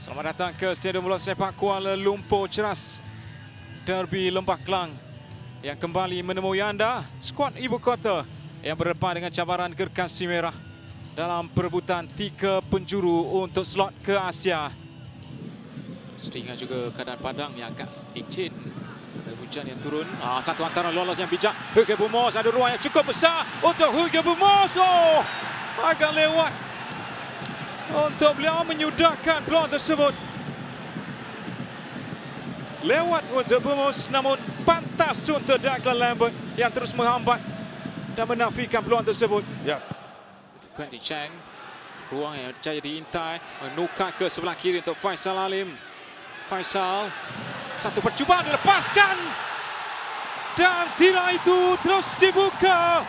Selamat datang ke Stadium Bola Sepak Kuala Lumpur Ceras. Derby Lembah Kelang yang kembali menemui anda, skuad ibu kota yang berdepan dengan cabaran gergasi merah dalam perebutan 3 penjuru untuk slot ke Asia. Seringat juga keadaan padang yang agak licin kerana hujan yang turun. Satu hantaran lolos yang bijak. Hugo Bumoss, ada ruang yang cukup besar untuk Hugo Bumoss. Agak lewat untuk beliau menyudahkan peluang tersebut. Lewat untuk Bumoss, namun pantas untuk Declan Lambert yang terus menghambat dan menafikan peluang tersebut. Ya. Quentin Cheng, ruang yang berjaya diintai, menukar ke sebelah kiri untuk Faisal Alim. Faisal, satu percubaan dilepaskan dan tirai itu terus dibuka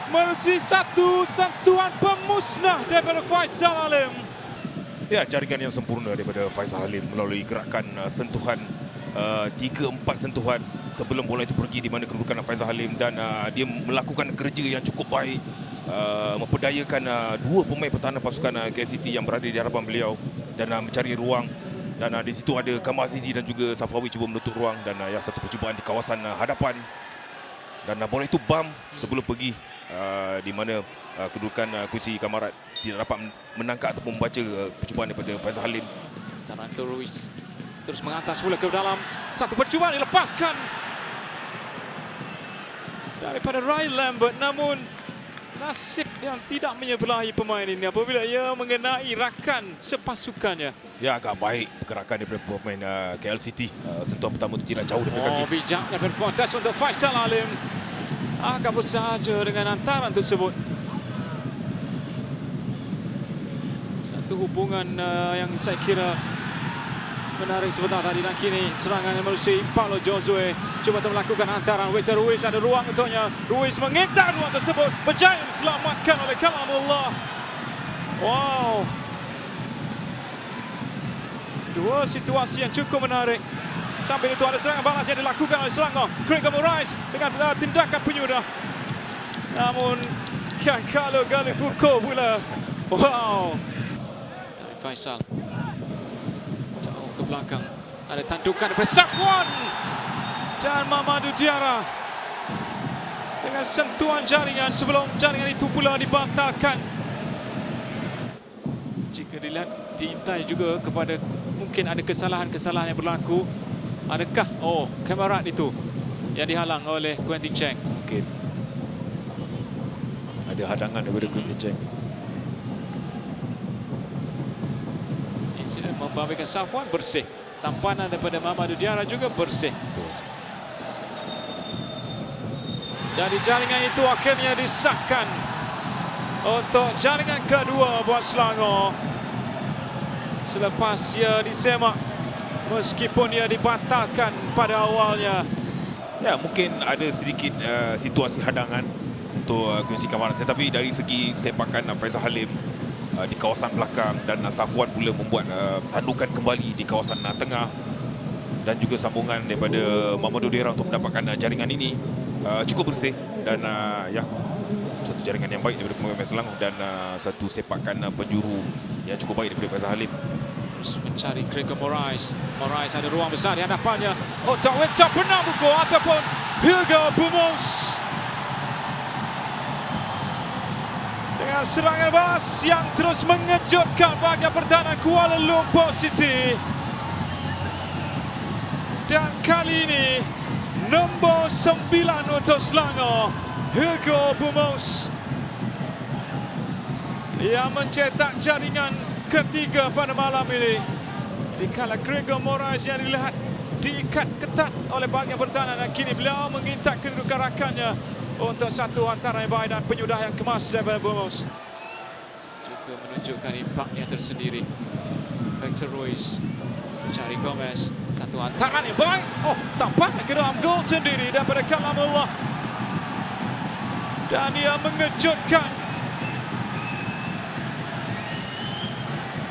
melalui satu sentuhan pemusnah daripada Faisal Alim. Ya, jaringan yang sempurna daripada Faisal Alim melalui gerakan sentuhan 3-4 sentuhan sebelum bola itu pergi di mana kedudukan Faisal Alim, dan dia melakukan kerja yang cukup baik, memperdayakan 2 pemain pertahanan pasukan KCT yang berada di hadapan beliau dan mencari ruang, dan di situ ada Kamal Azizi dan juga Safawi cuba menutup ruang, dan satu percubaan di kawasan hadapan, dan bola itu bam sebelum pergi di mana kedudukan kursi Kamarat tidak dapat menangkap ataupun membaca percubaan daripada Faisal Alim. Taranto Ruiz terus mengatas bola ke dalam, satu percubaan dilepaskan daripada Ryan Lambert, namun nasib yang tidak menyebelahi pemain ini apabila ia mengenai rakan sepasukannya. Ya, agak baik pergerakan daripada pemain KL City. Sentuhan pertama itu tidak jauh daripada kaki. Bijak daripada Fontes untuk Faisal Alim. Agak bersahaja dengan hantaran tersebut. Satu hubungan yang saya kira menarik sebentar tadi, dan kini serangan yang melalui Paulo Josue cuba untuk melakukan hantaran. Weta Ruiz, ada ruang untuknya. Ruiz mengintai ruang tersebut, berjaya diselamatkan oleh Kalamullah. Wow, dua situasi yang cukup menarik. Sambil itu ada serangan balas yang dilakukan oleh Selangor. Gregor Moraes dengan tindakan penyudah, namun Giancarlo Gallifuco pula. Wow, dari Faisal jauh ke belakang, ada tandukan daripada Safwan dan Mamadou Diarra dengan sentuhan jaringan sebelum jaringan itu pula dibatalkan. Jika dilihat, diintai juga kepada mungkin ada kesalahan-kesalahan yang berlaku. Adakah Kamarat itu yang dihalang oleh Quentin Cheng? Mungkin ada hadangan daripada Quentin Cheng. Insiden membabitkan Safwan bersih. Tampanan daripada Mamadou Diarra juga bersih. Betul. Jadi jaringan itu akhirnya disahkan untuk jaringan kedua buat Selangor selepas ia disemak meskipun ia dibatalkan pada awalnya. Ya, mungkin ada sedikit situasi hadangan untuk kursi Kamarat, tetapi dari segi sepakan Faisal Alim di kawasan belakang dan Safwan pula membuat tandukan kembali di kawasan tengah, dan juga sambungan daripada Mamadou Diarra untuk mendapatkan jaringan ini cukup bersih, dan ya, satu jaringan yang baik daripada pemain Selangor, dan satu sepakan penjuru yang cukup baik daripada Faisal Alim. Terus mencari Gregor Moraes. Moraes ada ruang besar di hadapannya. Weta Pernambuco ataupun Hugo Bumoss dengan serangan balas yang terus mengejutkan bahagian pertahanan Kuala Lumpur City. Dan kali ini nombor 9 untuk Selangor, Hugo Bumoss, yang mencetak jaringan ketiga pada malam ini. Dikala Gregor Moraes yang dilihat diikat ketat oleh bahagian pertahanan, dan kini beliau mengintai kedudukan rakannya untuk satu hantaran yang baik dan penyudah yang kemas daripada Bumoss. Juga menunjukkan impaknya tersendiri. Victor Ruiz mencari Gomez, satu hantaran yang baik. Tampaknya ke dalam gol sendiri daripada Kalamullah, dan dia mengejutkan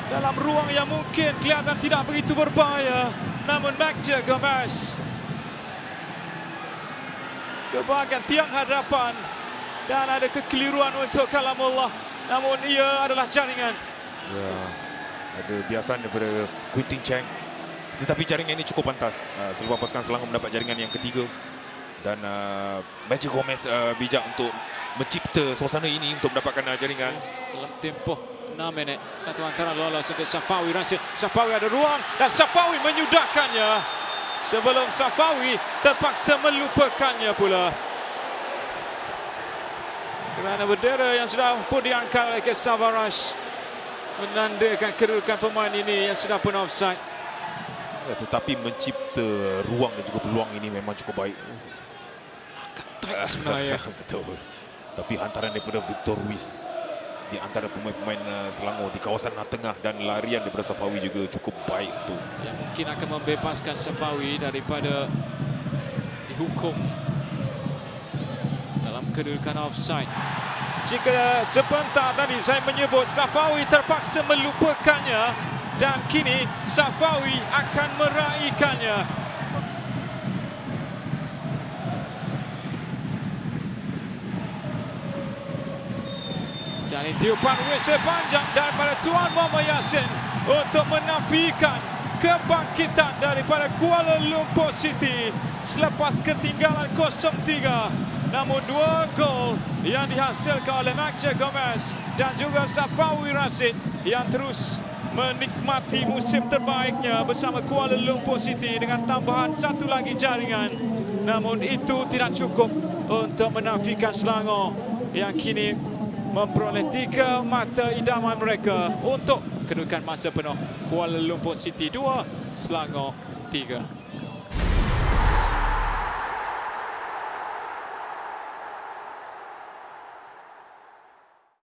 dalam ruang yang mungkin kelihatan tidak begitu berbahaya, namun Magja Gomez ke bahagian tiang hadapan, dan ada kekeliruan untuk Kalamullah, namun ia adalah jaringan. Ya, Ada biasan daripada Quintin Cheng. Tetapi jaringan ini cukup pantas. Selepas pasukan Selangor mendapat jaringan yang ketiga. Dan Matthew Gomez bijak untuk mencipta suasana ini untuk mendapatkan jaringan. Dalam tempoh 6 minit. Satu antara lolos untuk Safawi Rashid. Safawi ada ruang dan Safawi menyudahkannya. Sebelum Safawi terpaksa melupakannya pula. Kerana bendera yang sudah pun diangkat oleh Kesavarash menandakan kedudukan pemain ini yang sudah pun offside. Tetapi mencipta ruang dan juga peluang ini memang cukup baik. Agak tight sebenarnya. Betul. Tapi hantaran daripada Victor Ruiz di antara pemain-pemain Selangor di kawasan tengah dan larian daripada Safawi juga cukup baik tu. Yang mungkin akan membebaskan Safawi daripada dihukum dalam kedudukan offside. Jika sebentar tadi saya menyebut Safawi terpaksa melupakannya dan kini Safawi akan meraihkannya. Jadi tiupan whistle panjang daripada Tuan Muhammad Yassin untuk menafikan kebangkitan daripada Kuala Lumpur City selepas ketinggalan 0-3. Namun 2 gol yang dihasilkan oleh Matthew Gomez dan juga Safawi Rashid yang terus menikmati musim terbaiknya bersama Kuala Lumpur City dengan tambahan satu lagi jaringan. Namun itu tidak cukup untuk menafikan Selangor yang kini memperoleh 3 mata idaman mereka untuk kedudukan masa penuh. Kuala Lumpur City 2, Selangor 3.